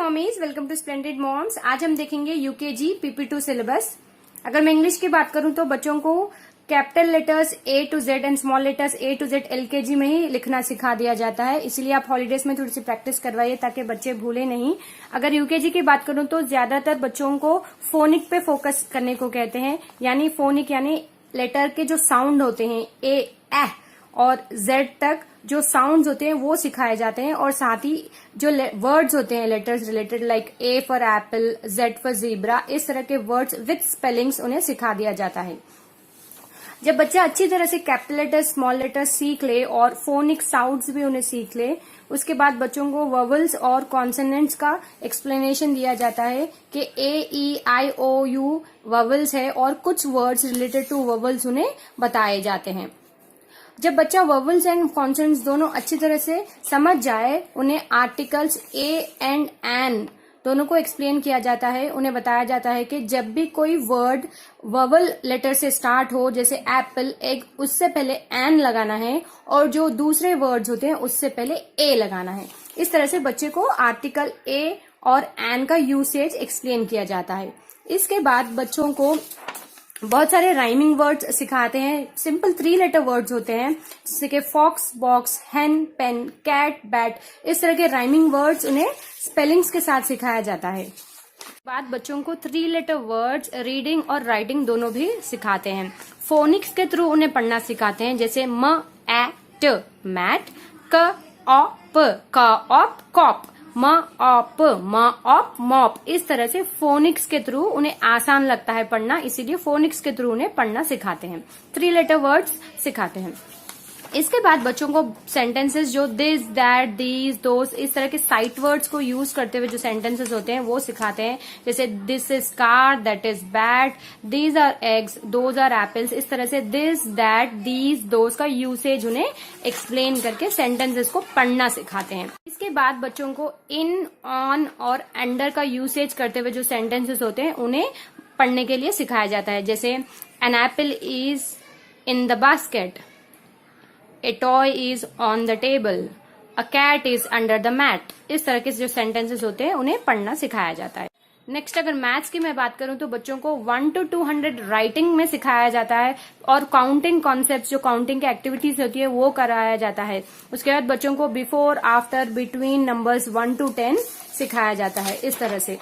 Mummies, welcome to Splendid Moms. आज हम देखेंगे यूकेजी PP2 सिलेबस। अगर मैं इंग्लिश की बात करूं तो बच्चों को capital letters A to Z and small letters A to Z LKG में ही लिखना सिखा दिया जाता है, इसीलिए आप हॉलीडेज में थोड़ी सी प्रैक्टिस करवाइए ताकि बच्चे भूले नहीं। अगर यूकेजी की बात करूं तो ज्यादातर बच्चों को फोनिक पे फोकस करने को कहते हैं, यानी फोनिक यानी लेटर के जो साउंड होते हैं A और Z तक जो साउंड्स होते हैं वो सिखाए जाते हैं, और साथ ही जो वर्ड्स होते हैं letters related like A for Apple, Z for zebra, इस तरह के वर्ड्स विथ स्पेलिंग्स उन्हें सिखा दिया जाता है। जब बच्चा अच्छी तरह से कैपिटल लेटर्स, स्मॉल लेटर्स सीख ले और फोनिक साउंड्स भी उन्हें सीख ले, उसके बाद बच्चों को वोवेल्स और कॉन्सोनेंट्स का एक्सप्लेनेशन दिया जाता है कि A-E-I-O-U वोवेल्स है और कुछ वर्ड्स रिलेटेड टू वोवेल्स उन्हें बताए जाते हैं। जब बच्चा वोवेल्स एंड कॉन्सोनेंट्स दोनों अच्छी तरह से समझ जाए, उन्हें आर्टिकल्स ए एंड एन दोनों को एक्सप्लेन किया जाता है। उन्हें बताया जाता है कि जब भी कोई वर्ड वोवेल लेटर से स्टार्ट हो, जैसे एप्पल, एग, उससे पहले एन लगाना है, और जो दूसरे वर्ड्स होते हैं उससे पहले ए लगाना है। इस तरह से बच्चे को आर्टिकल ए और एन का यूसेज एक्सप्लेन किया जाता है। इसके बाद बच्चों को बहुत सारे राइमिंग वर्ड्स सिखाते हैं। सिंपल 3 लेटर वर्ड्स होते हैं, जैसे कि फॉक्स, बॉक्स, हेन, पेन, कैट, बैट, इस तरह के राइमिंग वर्ड्स उन्हें स्पेलिंग्स के साथ सिखाया जाता है। बाद बच्चों को 3 लेटर वर्ड्स रीडिंग और राइटिंग दोनों भी सिखाते हैं। फोनिक्स के थ्रू उन्हें पढ़ना सिखाते हैं, जैसे म, ए, ट, मैट, क, ऑ, प, क, ऑप, कॉप, म, ऑप, म, ऑप, मॉप। इस तरह से फोनिक्स के थ्रू उन्हें आसान लगता है पढ़ना, इसीलिए फोनिक्स के थ्रू उन्हें पढ़ना सिखाते हैं। 3 लेटर वर्ड्स सिखाते हैं। इसके बाद बच्चों को सेंटेंसेस जो दिस, दैट, दीज, दोस, इस तरह के साइट वर्ड्स को यूज करते हुए जो सेंटेंसेस होते हैं वो सिखाते हैं, जैसे this is car, that is bat, these are eggs, those are apples. इस तरह से दिस, दैट, दीज, दोस का यूसेज उन्हें एक्सप्लेन करके सेंटेंसेस को पढ़ना सिखाते हैं। इसके बाद बच्चों को इन, ऑन और अंडर का यूसेज करते हुए जो सेंटेंसेस होते हैं उन्हें पढ़ने के लिए सिखाया जाता है, जैसे an apple is in the basket, A toy is on the table, a cat is under the mat। इस तरह के जो सेंटेंसेस होते हैं उन्हें पढ़ना सिखाया जाता है। नेक्स्ट अगर मैथ्स की मैं बात करूं तो बच्चों को 1 to 200 राइटिंग में सिखाया जाता है, और काउंटिंग कॉन्सेप्ट जो काउंटिंग की एक्टिविटीज होती है वो कराया जाता है। उसके बाद बच्चों को before, after, between numbers 1 to 10 सिखाया जाता है। इस तरह से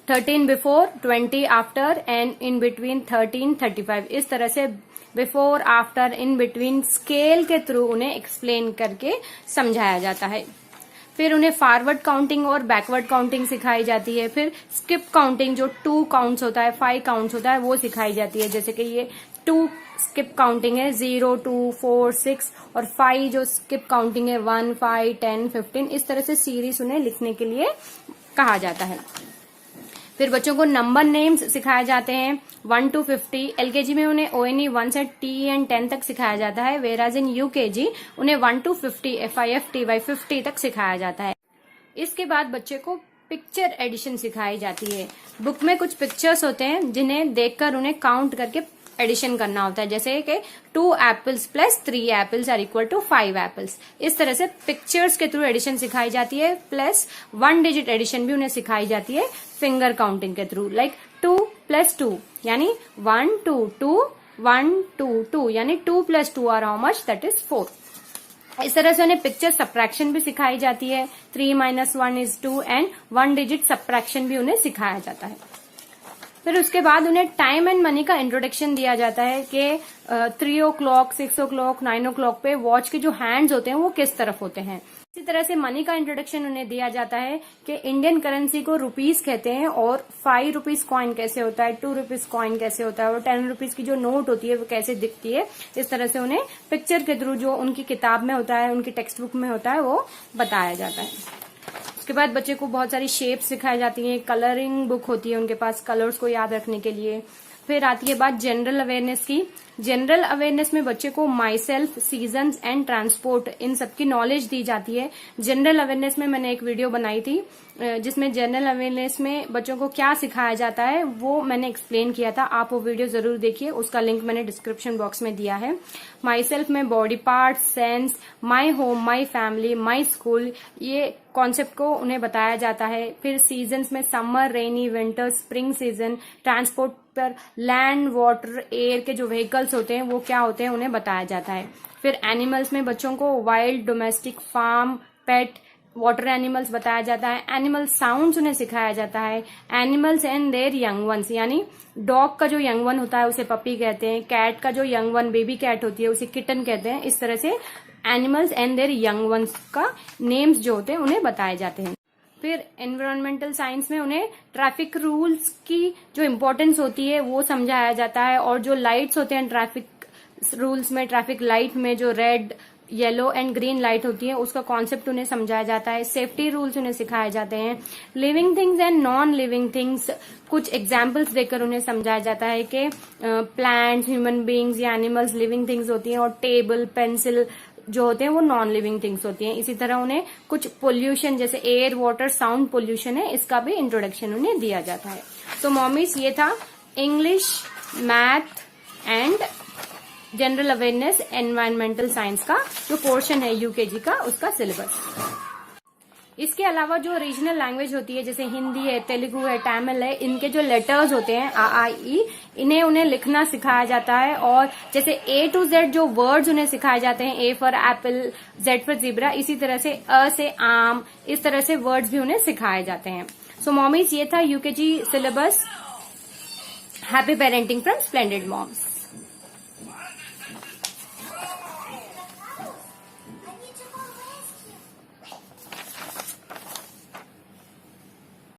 13 before, 20 after and in between 13, 35। इस तरह से before, after, in between scale के थ्रू उन्हें एक्सप्लेन करके समझाया जाता है। फिर उन्हें फॉरवर्ड काउंटिंग और बैकवर्ड काउंटिंग सिखाई जाती है। फिर स्किप काउंटिंग जो 2 काउंट्स होता है, 5 काउंट्स होता है, वो सिखाई जाती है, जैसे कि ये 2 स्किप काउंटिंग है, 0, 2, 4, 6, और 5 जो स्किप काउंटिंग है 1, 5, 10, 15। इस तरह से सीरीज उन्हें लिखने के लिए कहा जाता है। फिर बच्चों को नंबर नेम्स सिखाए जाते हैं 1 to 50। LKG में उन्हें ONE 1 से TN 10 तक सिखाया जाता है, वेराज इन UKG उन्हें 1 to 50 FIF TY 50 तक सिखाया जाता है। इसके बाद बच्चे को पिक्चर एडिशन सिखाई जाती है। बुक में कुछ पिक्चर्स होते हैं जिन्हें देखकर उन्हें काउंट करके एडिशन करना होता है, जैसे कि 2 apples plus 3 apples are equal to 5 apples. इस तरह से पिक्चर्स के थ्रू एडिशन सिखाई जाती है, प्लस 1 डिजिट एडिशन भी उन्हें सिखाई जाती है फिंगर काउंटिंग के थ्रू, लाइक 2 + 2 यानी 1 2 2 1 2 2 यानी 2 + 2 are how much, that is 4। इस तरह से उन्हें पिक्चर सब्ट्रैक्शन भी सिखाई जाती है, 3 - 1 = 2 एंड 1 डिजिट सब्ट्रैक्शन भी उन्हें सिखाया जाता है। फिर उसके बाद उन्हें टाइम एंड मनी का इंट्रोडक्शन दिया जाता है कि 3 o'clock, 6 o'clock, 9 o'clock पे वॉच के जो हैंड्स होते हैं वो किस तरफ होते हैं। इसी तरह से मनी का इंट्रोडक्शन उन्हें दिया जाता है कि इंडियन करेंसी को रुपीस कहते हैं, और 5 रुपीज कॉइन कैसे होता है, 2 रुपीज कॉइन कैसे होता है, और 10 रुपीज की जो नोट होती है वो कैसे दिखती है। इस तरह से उन्हें पिक्चर के थ्रू जो उनकी किताब में होता है, उनकी टेक्स्ट बुक में होता है, वो बताया जाता है। उसके बाद बच्चे को बहुत सारी शेप्स सिखाई जाती हैं, कलरिंग बुक होती है उनके पास कलर्स को याद रखने के लिए। फिर आती है बात जनरल अवेयरनेस की, जनरल अवेयरनेस में बच्चे को myself, seasons and transport, इन सबकी नॉलेज दी जाती है। जनरल अवेयरनेस में मैंने एक वीडियो बनाई थी जिसमें जनरल अवेयरनेस में बच्चों को क्या सिखाया जाता है वो मैंने एक्सप्लेन किया था। आप वो वीडियो जरूर देखिए, उसका लिंक मैंने डिस्क्रिप्शन बॉक्स में दिया है। माई सेल्फ में body part, sense, my home, my family, my school, ये कॉन्सेप्ट को उन्हें बताया जाता है। फिर सीजन्स में समर, रेनी, विंटर, स्प्रिंग सीजन, ट्रांसपोर्ट पर लैंड, वाटर, एयर के जो व्हीकल्स होते हैं वो क्या होते हैं उन्हें बताया जाता है। फिर एनिमल्स में बच्चों को वाइल्ड, डोमेस्टिक, फार्म, पेट, वाटर एनिमल्स बताया जाता है। एनिमल साउंड्स उन्हें सिखाया जाता है। Animals and there young ones, यानी डॉग का जो यंग वन होता है उसे पपी कहते हैं। कैट का जो यंग वन बेबी कैट होती है उसे किटन कहते हैं। इस तरह से animals and there young ones का नेम्स जो होते हैं उन्हें बताए जाते हैं। फिर एनवायरमेंटल साइंस में उन्हें ट्रैफिक रूल्स की जो इम्पोर्टेंस होती है वो समझाया जाता है। और जो लाइट्स होते हैं ट्रैफिक रूल्स में, ट्रैफिक लाइट में जो red, yellow and green light होती है उसका कॉन्सेप्ट उन्हें समझाया जाता है। सेफ्टी रूल्स उन्हें सिखाए जाते हैं। Living things and non living things, कुछ एग्जाम्पल्स देकर उन्हें समझाया जाता है कि प्लांट्स, ह्यूमन बींग्स या एनिमल्स लिविंग थिंग्स होती हैं और टेबल, पेंसिल जो होते हैं वो नॉन लिविंग थिंग्स होती हैं। इसी तरह उन्हें कुछ पोल्यूशन जैसे एयर, वाटर, साउंड पोल्यूशन है, इसका भी इंट्रोडक्शन उन्हें दिया जाता है। तो मॉमीज, ये था English, math and general awareness environmental science का जो पोर्शन है यूकेजी का, उसका सिलेबस। इसके अलावा जो रीजनल लैंग्वेज होती है जैसे हिंदी है, तेलुगु है, तमिल है, इनके जो लेटर्स होते हैं आ, आ, ई, इन्हें उन्हें लिखना सिखाया जाता है। और जैसे A to Z जो वर्ड्स उन्हें सिखाए जाते हैं, A for Apple, Z for zebra, इसी तरह से अ से आम, इस तरह से वर्ड्स भी उन्हें सिखाए जाते हैं। सो मॉमीज, ये था UKG syllabus. Happy parenting from Splendid moms.